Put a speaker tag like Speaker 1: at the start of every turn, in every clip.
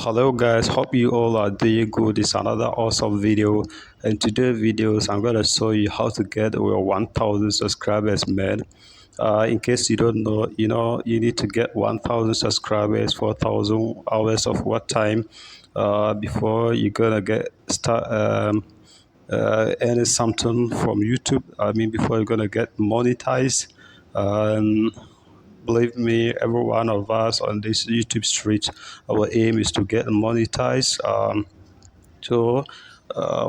Speaker 1: Hello guys, hope you all are doing good. It's another awesome video, and today's videos I'm gonna show you how to get over 1000 subscribers, man. In case you don't know, you need to get 1000 subscribers, 4000 hours of work time before you're gonna get start earning something from YouTube. I mean, before you're gonna get monetized. Um, Believe me, every one of us on this YouTube street, our aim is to get monetized.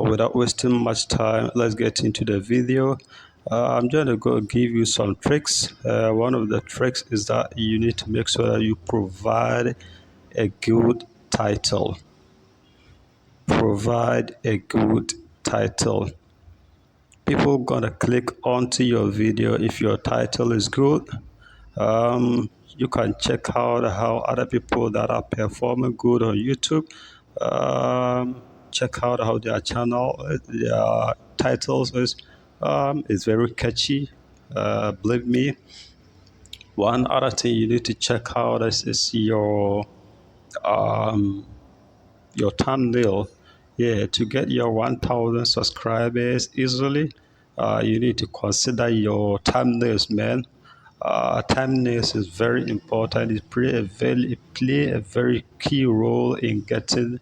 Speaker 1: Without wasting much time, let's get into the video. I'm going to go give you some tricks. One of the tricks is that you need to make sure that you provide a good title. Provide a good title. People gonna click onto your video if your title is good. You can check out how other people that are performing good on YouTube, check out how their channel, their titles is very catchy. Believe me. One other thing you need to check out is um, your thumbnail. Yeah, to get your 1000 subscribers easily, you need to consider your thumbnails, man. Thumbnails is very important. It play a very key role in getting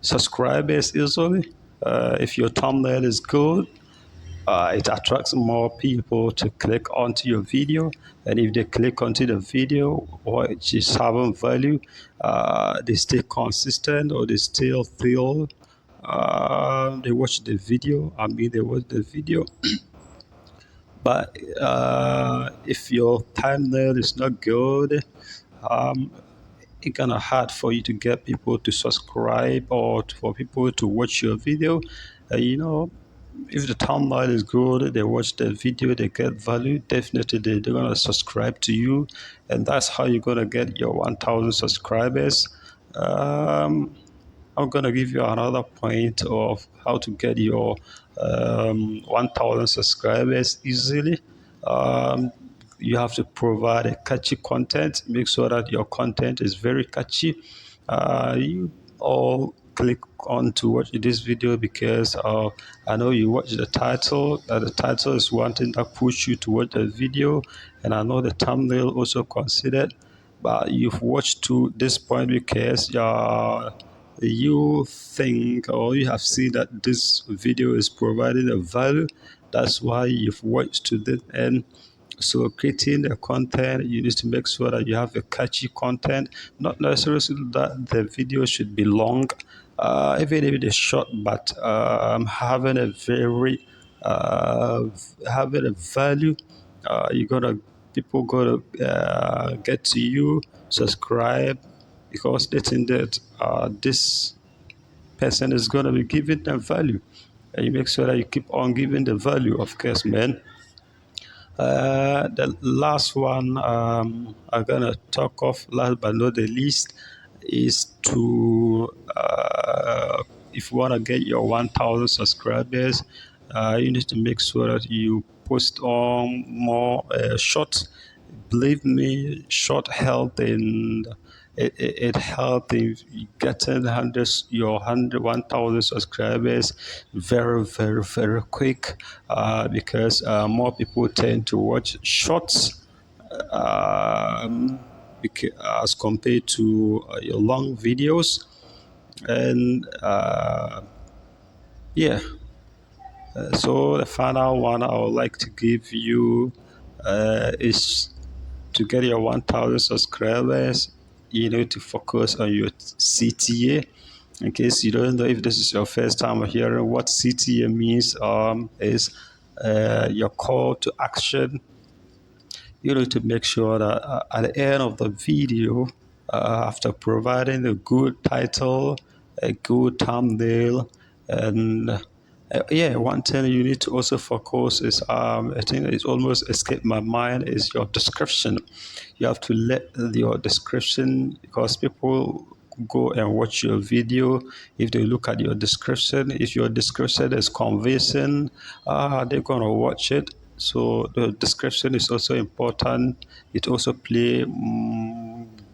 Speaker 1: subscribers easily. If your thumbnail is good, it attracts more people to click onto your video, and if they click onto the video or it is having value, they stay consistent, or they still feel they watch the video. They watch the video. But if your thumbnail is not good, um, it's kind of hard for you to get people to subscribe or for people to watch your video. If the thumbnail is good, they watch the video, they get value, definitely they're going to subscribe to you. And that's how you're going to get your 1000 subscribers. Um, I'm going to give you another point of how to get your 1000 subscribers easily. Um, you have to provide a catchy content. Make sure that your content is very catchy. You all click on to watch this video because I know you watch the title. The title is one thing that push you to watch the video, and I know the thumbnail also considered. But you've watched to this point because you think or you have seen that this video is providing a value. That's why you've watched to the end. So creating the content, you need to make sure that you have a catchy content. Not necessarily that the video should be long, even if it is short, but having a value. You gotta People gotta get to you, subscribe, because they think that this person is gonna be giving them value, and you make sure that you keep on giving the value, of course, man. The last one I'm gonna talk of, last but not the least, is to if you wanna get your 1000 subscribers, you need to make sure that you post on more short. Believe me, short help in it helped in getting your 1000 subscribers very, very, very quick, because more people tend to watch shorts, as compared to your long videos. And yeah, so the final one I would like to give you is to get your 1000 subscribers, you need to focus on your CTA. In case you don't know, if this is your first time hearing what CTA means, is your call to action. You need to make sure that at the end of the video, after providing a good title, a good thumbnail, and yeah, one thing you need to also focus is, I think it's almost escaped my mind, is your description. You have to let your description, because people go and watch your video if they look at your description. If your description is convincing, they're gonna watch it. So the description is also important. It also play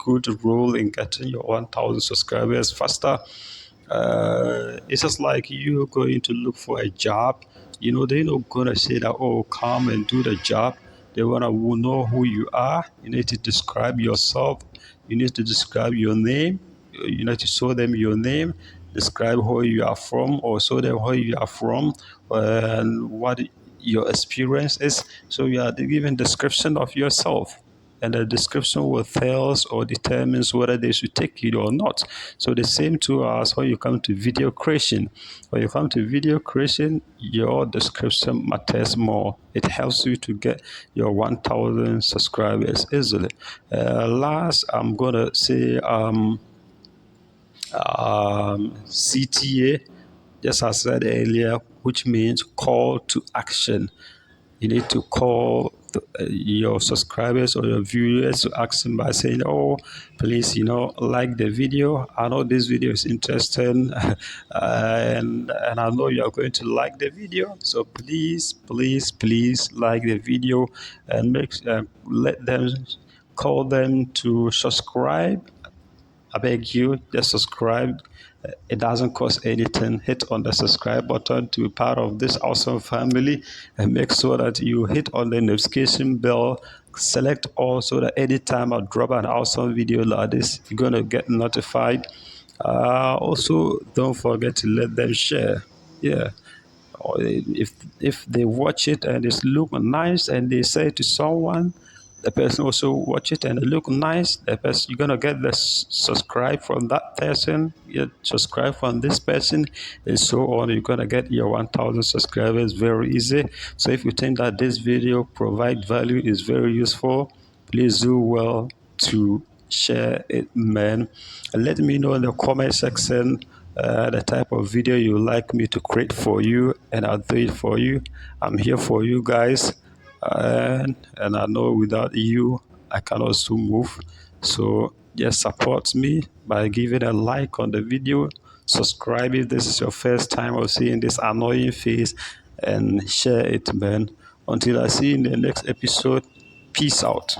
Speaker 1: good role in getting your 1,000 subscribers faster. It's just like you going to look for a job. They're not gonna say that, oh, come and do the job. They wanna know who you are. You need to describe yourself. You need to describe your name. You need to show them your name, describe who you are from, or show them who you are from, and what your experience is. So you are giving description of yourself, and the description will tell us or determines whether they should take it or not. So the same to us when you come to video creation. When you come to video creation, your description matters more. It helps you to get your 1,000 subscribers easily. Last, I'm gonna say CTA, just as I said earlier, which means call to action. You need to call your subscribers or your viewers to ask them by saying, oh, please, like the video. I know this video is interesting, and I know you are going to like the video. So please, please, please like the video, and let them, call them to subscribe. I beg you, just subscribe. It doesn't cost anything. Hit on the subscribe button to be part of this awesome family, and make sure that you hit on the notification bell. Select all so that anytime I drop an awesome video like this, you're going to get notified. Also, don't forget to let them share. Yeah. Or if they watch it and it look nice and they say to someone, the person also watch it and it look nice, the person, you're gonna get the subscribe from that person, you subscribe from this person, and so on. You're gonna get your 1,000 subscribers very easy. So if you think that this video provide value, is very useful, please do well to share it, man. And let me know in the comment section the type of video you would like me to create for you, and I'll do it for you. I'm here for you guys, and I know without you I can also move. So just support me by giving a like on the video, subscribe if this is your first time of seeing this annoying face, and share it, man. Until I see you in the next episode, peace out.